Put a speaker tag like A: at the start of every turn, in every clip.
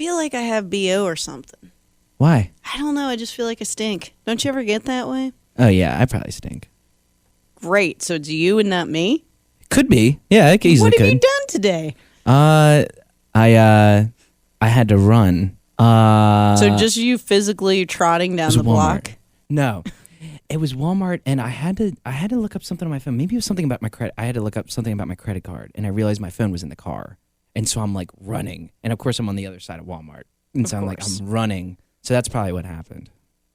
A: feel like I have BO or something.
B: Why?
A: I don't know. I just feel like I stink. Don't you ever get that way?
B: Oh, yeah, I probably stink.
A: Great. So it's you and not me?
B: Could be. Yeah, it easily
A: What
B: could.
A: have you done today?
B: I had to run.
A: So just you physically trotting down the block?
B: No. It was Walmart, and I had to look up something on my phone. Maybe it was something about my credit. I had to look up something about my credit card, and I realized my phone was in the car. And so I'm like running. And of course I'm on the other side of Walmart. And so I'm running. So that's probably what happened.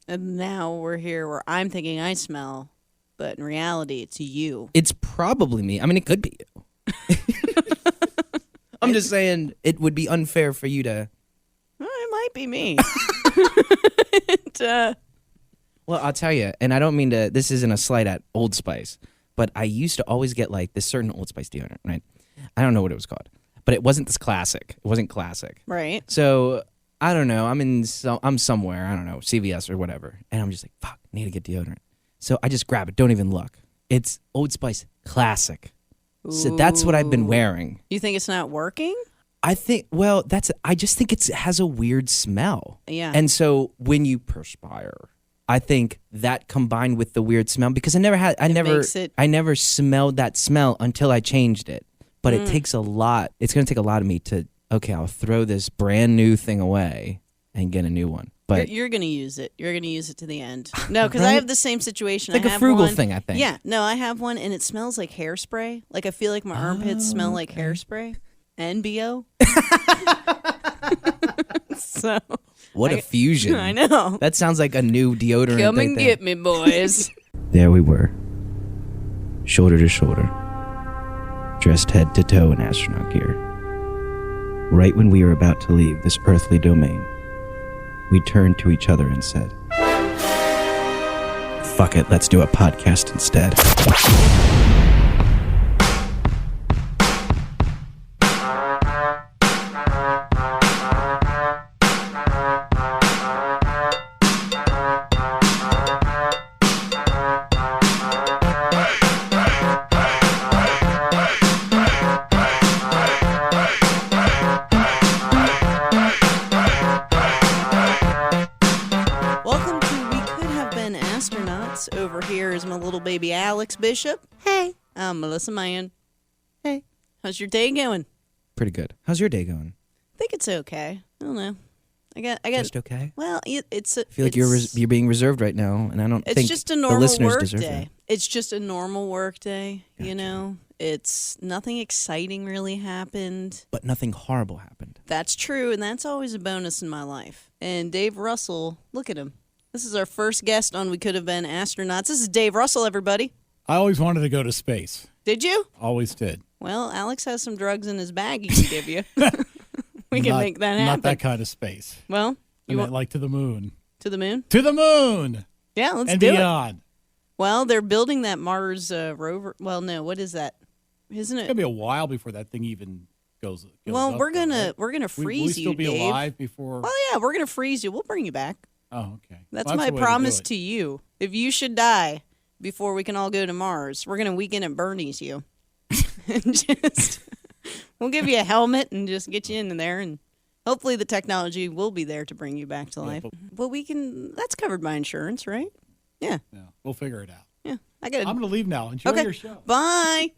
A: And now we're here where I'm thinking I smell, but in reality it's you.
B: It's probably me. I mean, it could be you. I'm just saying it would be unfair for you to...
A: Well, it might be me.
B: Well, I'll tell you, and I don't mean to, this isn't a slight at Old Spice, but I used to always get like this certain Old Spice deodorant, right? I don't know what it was called, but it wasn't this classic. It wasn't classic.
A: Right.
B: So, I don't know, I'm somewhere, I don't know, CVS or whatever, and I'm just like, fuck, I need to get deodorant. So I just grab it, don't even look. It's Old Spice Classic.
A: Ooh.
B: So that's what I've been wearing.
A: You think it's not working?
B: I just think it has a weird smell.
A: Yeah.
B: And so when you perspire, I think that combined with the weird smell, because I never smelled that smell until I changed it. But it takes a lot. It's going to take a lot of me to, okay, I'll throw this brand new thing away and get a new one. But
A: you're going to use it. You're going to use it to the end. No, because
B: right?
A: I have the same situation.
B: It's like a frugal thing, I think.
A: Yeah. No, I have one, and it smells like hairspray. Like, I feel like my armpits smell like hairspray. And BO. So...
B: What a fusion.
A: I know.
B: That sounds like a new deodorant.
A: Come and get me, boys.
B: There we were, shoulder to shoulder, dressed head to toe in astronaut gear. Right when we were about to leave this earthly domain, we turned to each other and said, fuck it, let's do a podcast instead.
A: Over here is my little baby Alex Bishop. Hey. I'm Melissa Mann. Hey. How's your day going?
B: Pretty good. How's your day going?
A: I think it's okay. I don't know. I got
B: just okay.
A: Well, it's.
B: I feel like you're being reserved right now, and I don't think
A: just a normal
B: the listeners
A: work
B: deserve
A: day.
B: that.
A: It's just a normal work day.
B: Gotcha.
A: You know, it's nothing exciting really happened.
B: But nothing horrible happened.
A: That's true, and that's always a bonus in my life. And Dave Russell, look at him. This is our first guest on We Could Have Been Astronauts. This is Dave Russell, everybody.
C: I always wanted to go to space.
A: Did you?
C: Always did.
A: Well, Alex has some drugs in his bag he can give you. We can make that happen.
C: Not that kind of space.
A: Well,
C: like to the moon.
A: To the moon?
C: To the moon!
A: Yeah, let's
C: and
A: do
C: beyond.
A: It. Well, they're building that Mars rover. Well, no, what is that? Isn't it?
C: It's gonna be a while before that thing even goes
A: well,
C: up
A: we're gonna
C: there, right?
A: we're gonna freeze
C: will we still
A: you,
C: be
A: Dave.
C: alive before?
A: Well, yeah, we're gonna freeze you. We'll bring you back.
C: Oh, okay.
A: That's my promise to you. If you should die before we can all go to Mars, we're gonna weekend at Bernie's you. And we'll give you a helmet and just get you in there, and hopefully the technology will be there to bring you back to life. Well, that's covered by insurance, right? Yeah.
C: Yeah, we'll figure it out.
A: Yeah.
C: I'm going to leave now. Enjoy your show.
A: Bye.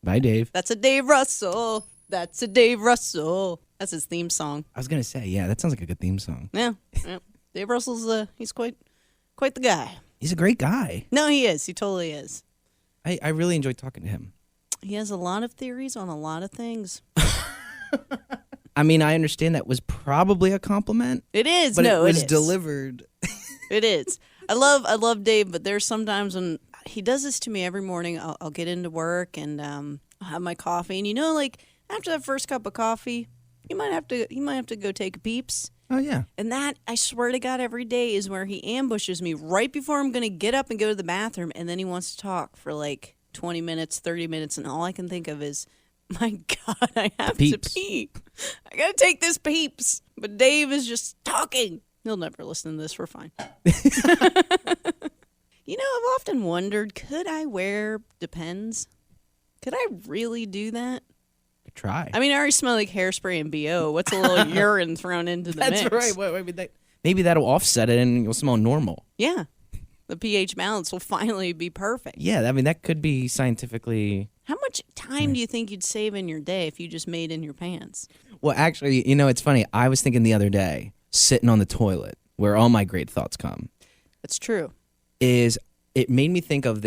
B: Bye, Dave.
A: That's a Dave Russell. That's a Dave Russell. That's his theme song.
B: I was going to say, yeah, that sounds like a good theme song.
A: Yeah. Dave Russell's, he's quite the guy.
B: He's a great guy.
A: No, he is. He totally is.
B: I really enjoyed talking to him.
A: He has a lot of theories on a lot of things.
B: I mean, I understand that was probably a compliment.
A: It is.
B: But
A: no,
B: it was
A: is.
B: delivered.
A: It is. I love Dave, but there's sometimes when he does this to me every morning. I'll get into work and I'll have my coffee, and like after that first cup of coffee, you might have to go take a peeps.
B: Oh yeah.
A: And that, I swear to God, every day is where he ambushes me right before I'm going to get up and go to the bathroom, and then he wants to talk for like 20 minutes, 30 minutes, and all I can think of is, my God, I have to pee. I got to take this peeps. But Dave is just talking. He'll never listen to this. We're fine. I've often wondered, could I wear Depends? Could I really do that?
B: could try.
A: I mean, I already smell like hairspray and BO. What's a little urine thrown into the mix?
B: That's right. Maybe that'll offset it and you'll smell normal.
A: Yeah. The pH balance will finally be perfect.
B: Yeah, I mean, that could be scientifically...
A: How much time do you think you'd save in your day if you just made in your pants?
B: Well, actually, it's funny. I was thinking the other day, sitting on the toilet, where all my great thoughts come.
A: That's true.
B: It made me think of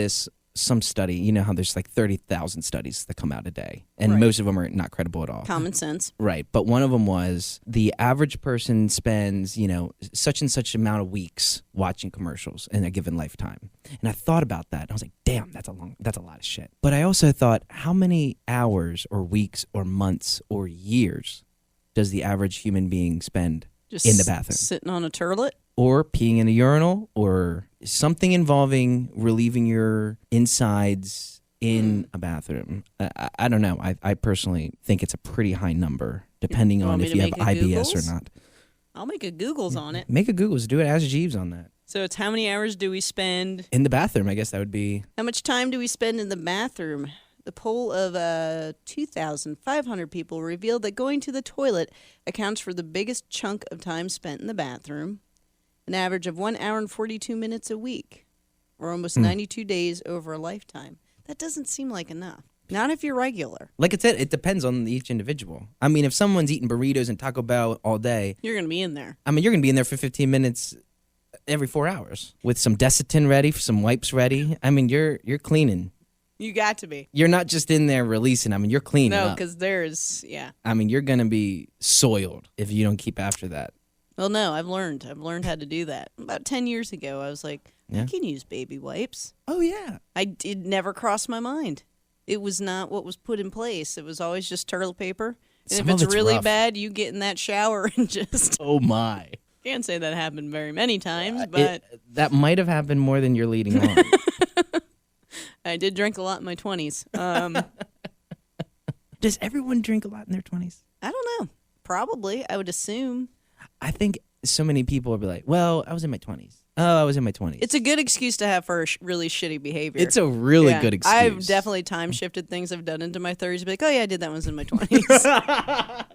B: some study. You know how there's like 30,000 studies that come out a day, and
A: Right.
B: most of them are not credible at all.
A: Common sense.
B: Right, but one of them was the average person spends, such and such amount of weeks watching commercials in a given lifetime. And I thought about that, and I was like, damn, that's a lot of shit. But I also thought, how many hours or weeks or months or years does the average human being spend
A: Just
B: in the bathroom?
A: sitting on a turlet?
B: Or peeing in a urinal, or something involving relieving your insides in a bathroom. I don't know. I personally think it's a pretty high number, depending
A: You want
B: on
A: me
B: if
A: to
B: you have
A: make a
B: IBS
A: Googles?
B: or not.
A: I'll make a Googles on it.
B: Make a Googles. Do it. Ask Jeeves on that.
A: So it's how many hours do we spend?
B: In the bathroom, I guess that would be.
A: How much time do we spend in the bathroom? The poll of 2,500 people revealed that going to the toilet accounts for the biggest chunk of time spent in the bathroom, an average of 1 hour and 42 minutes a week, or almost 92 days over a lifetime. That doesn't seem like enough. Not if you're regular.
B: Like I said, it depends on each individual. I mean, if someone's eating burritos and Taco Bell all day,
A: You're going to be in there.
B: I mean, you're going to be in there for 15 minutes every 4 hours with some Desitin ready, some wipes ready. I mean, you're cleaning.
A: You got to be.
B: You're not just in there releasing. I mean, you're cleaning
A: No,
B: up.
A: because there's, yeah.
B: I mean, you're going to be soiled if you don't keep after that.
A: Well, no, I've learned how to do that. About 10 years ago, I was like,
B: Yeah.
A: I can use baby wipes.
B: Oh, yeah.
A: It never crossed my mind. It was not what was put in place. It was always just toilet paper. And
B: Some
A: if
B: of
A: it's
B: it's
A: really
B: rough.
A: bad, you get in that shower and just...
B: Oh, my.
A: Can't say that happened very many times, but
B: That might have happened more than you're leading on.
A: I did drink a lot in my 20s.
B: Does everyone drink a lot in their 20s?
A: I don't know. Probably, I would assume.
B: I think so many people will be like, well, I was in my 20s. Oh, I was in my 20s.
A: It's a good excuse to have for really shitty behavior.
B: It's a really
A: Yeah.
B: good excuse.
A: I've definitely time shifted things I've done into my 30s. Be like, oh yeah, I did that when I was in my 20s.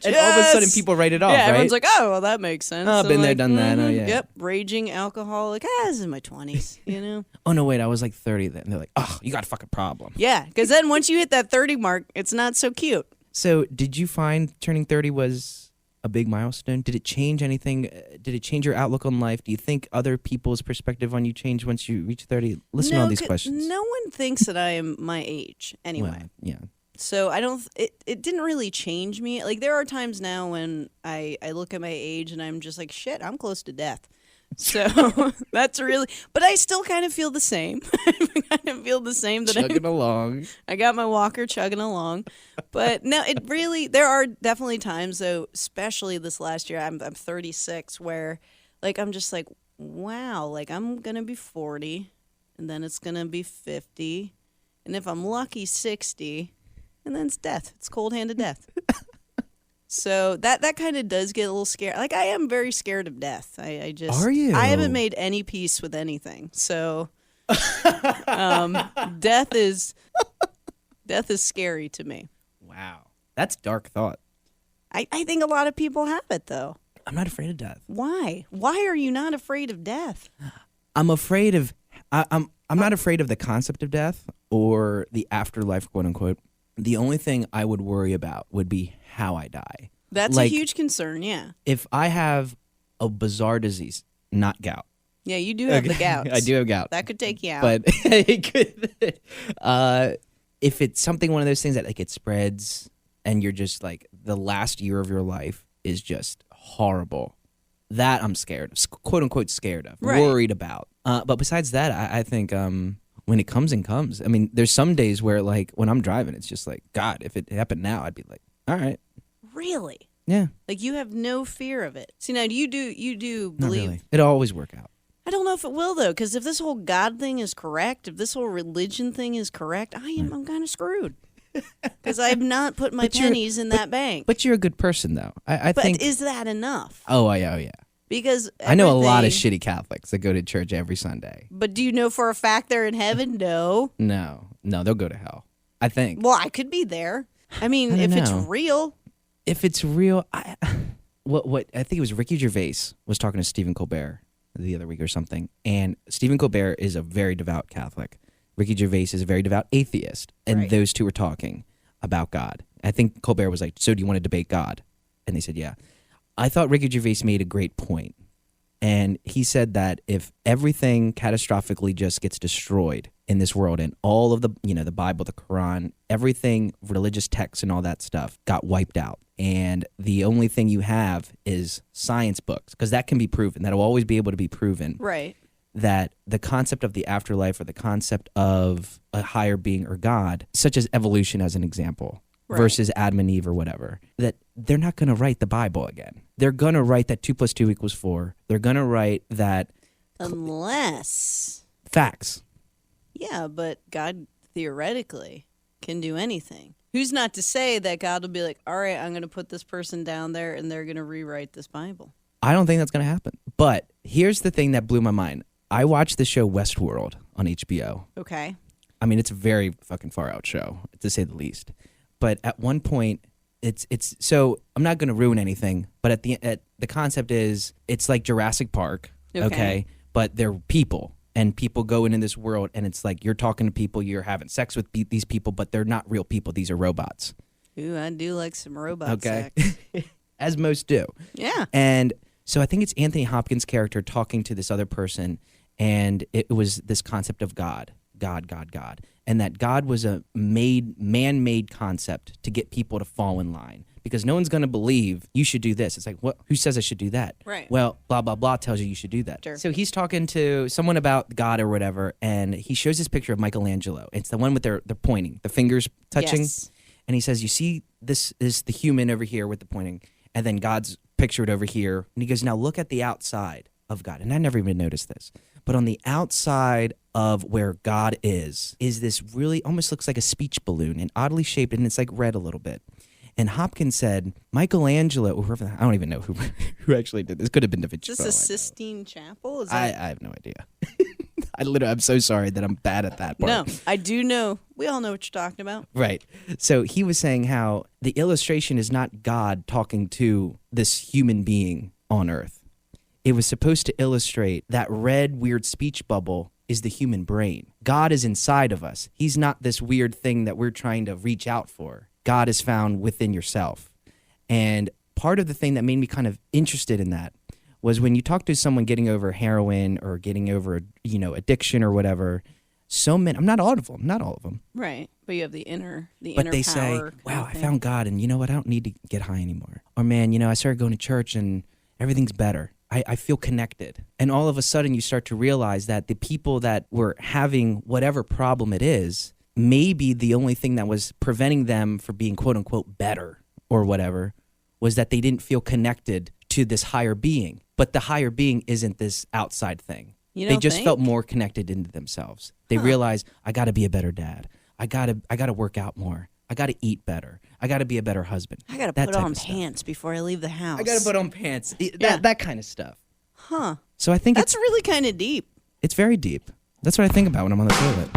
B: And all of a sudden people write it off,
A: yeah,
B: right?
A: everyone's like, oh, well, that makes sense.
B: Oh,
A: I'm
B: been there,
A: like,
B: done that. Oh,
A: mhm,
B: yeah.
A: Yep, raging alcoholic. This is my 20s, you know?
B: Oh, no, wait, I was like 30 then. They're like, oh, you got a fucking problem.
A: Yeah, because then once you hit that 30 mark, it's not so cute.
B: So did you find turning 30 was a big milestone? Did it change anything? Did it change your outlook on life? Do you think other people's perspective on you changed once you reach 30? Listen to all these questions.
A: No one thinks that I am my age anyway.
B: Well, yeah.
A: So I don't. It didn't really change me. Like there are times now when I look at my age and I'm just like, shit, I'm close to death. So that's really. But I still kind of feel the same. I kind of feel the same that
B: Chugging along.
A: I got my walker chugging along. But no, it really. There are definitely times though, especially this last year. I'm 36, where like I'm just like, wow, like I'm gonna be 40, and then it's gonna be 50, and if I'm lucky, 60. And then it's death. It's cold-handed death. So that kind of does get a little scary. Like I am very scared of death. I just
B: Are you?
A: I haven't made any peace with anything. So death is scary to me.
B: Wow. That's dark thought.
A: I think a lot of people have it though.
B: I'm not afraid of death.
A: Why? Why are you not afraid of death?
B: I'm afraid of I'm not afraid of the concept of death or the afterlife, quote unquote. The only thing I would worry about would be how I die.
A: That's
B: Like,
A: a huge concern, yeah.
B: If I have a bizarre disease, not gout.
A: Yeah, you do have the gout.
B: I do have gout.
A: That could take you out.
B: But it could, if it's something, one of those things that like it spreads and you're just like the last year of your life is just horrible, that I'm scared of, quote unquote scared of,
A: Right.
B: worried about. But besides that, I think when it comes and comes, I mean, there's some days where like when I'm driving, it's just like, God, if it happened now, I'd be like, all right.
A: Really?
B: Yeah.
A: Like you have no fear of it. See, now you do
B: Not
A: believe.
B: really. It'll always work out.
A: I don't know if it will though, because if this whole God thing is correct, if this whole religion thing is correct, I'm kind of screwed. Because I've not put my
B: But you're-
A: pennies in that bank.
B: But you're a good person, though. I
A: But
B: think.
A: is that enough?
B: Oh, yeah.
A: Because
B: I know a lot of
A: everything-
B: shitty Catholics that go to church every Sunday.
A: But do you know for a fact they're in heaven? No.
B: No, they'll go to hell. I think.
A: Well, I could be there. I mean, if it's real.
B: If it's real, what I think it was Ricky Gervais was talking to Stephen Colbert the other week or something, and Stephen Colbert is a very devout Catholic. Ricky Gervais is a very devout atheist, and those two were talking about God. I think Colbert was like, "So do you want to debate God?" And they said, "Yeah." I thought Ricky Gervais made a great point, and he said that if everything catastrophically just gets destroyed in this world, and all of the the Bible, the Quran, everything, religious texts and all that stuff got wiped out, and the only thing you have is science books, because that can be proven, that'll always be able to be proven,
A: right?
B: That the concept of the afterlife or the concept of a higher being or God, such as evolution as an example, versus Adam and Eve or whatever, that they're not going to write the Bible again. They're going to write that 2 + 2 = 4. They're going to write that...
A: Unless...
B: Facts.
A: Yeah, but God theoretically can do anything. Who's not to say that God will be like, all right, I'm going to put this person down there and they're going to rewrite this Bible?
B: I don't think that's going to happen. But here's the thing that blew my mind. I watched the show Westworld on HBO. Okay. I mean, it's a very fucking far out show, to say the least. But at one point, it's so I'm not going to ruin anything. But at the concept is it's like Jurassic Park, okay? But they're people, and people go into this world, and it's like you're talking to people, you're having sex with these people, but they're not real people. These are robots.
A: Ooh, I do like some robot sex.
B: As most do.
A: Yeah.
B: And so I think it's Anthony Hopkins' character talking to this other person, and it was this concept of God. And that God was a man-made concept to get people to fall in line, because no one's going to believe you should do this. It's like, what? Who says I should do that?
A: Right.
B: Well, blah, blah, blah tells you should do that.
A: Sure.
B: So he's talking to someone about God or whatever, and he shows this picture of Michelangelo. It's the one with they're pointing, the fingers touching.
A: Yes.
B: And he says, you see, this is the human over here with the pointing, and then God's pictured over here. And he goes, now look at the outside of God. And I never even noticed this. But on the outside of where God is this really almost looks like a speech balloon and oddly shaped, and it's like red a little bit. And Hopkins said, Michelangelo, or whoever, I don't even know who actually did this. Could have been Da Vinci.
A: Is this a Sistine Chapel?
B: I have no idea. I'm so sorry that I'm bad at that part.
A: No, I do know. We all know what you're talking about.
B: Right. So he was saying how the illustration is not God talking to this human being on Earth. It was supposed to illustrate that red, weird speech bubble is the human brain. God is inside of us. He's not this weird thing that we're trying to reach out for. God is found within yourself. And part of the thing that made me kind of interested in that was when you talk to someone getting over heroin or getting over, addiction or whatever, so many, not all of them. Right.
A: But you have the inner
B: But they say, wow, I found God, and you know what? I don't need to get high anymore. Or man, I started going to church and everything's better. I feel connected. And all of a sudden you start to realize that the people that were having whatever problem it is, maybe the only thing that was preventing them from being quote unquote better or whatever was that they didn't feel connected to this higher being. But the higher being isn't this outside thing. They just felt more connected into themselves. They realized, I got to be a better dad. I got to work out more. I got to eat better. I got to be a better husband.
A: I got to put on pants before I leave the house.
B: I got to put on pants. That kind of stuff.
A: Huh.
B: So I think
A: that's really kind of deep.
B: It's very deep. That's what I think about when I'm on the toilet.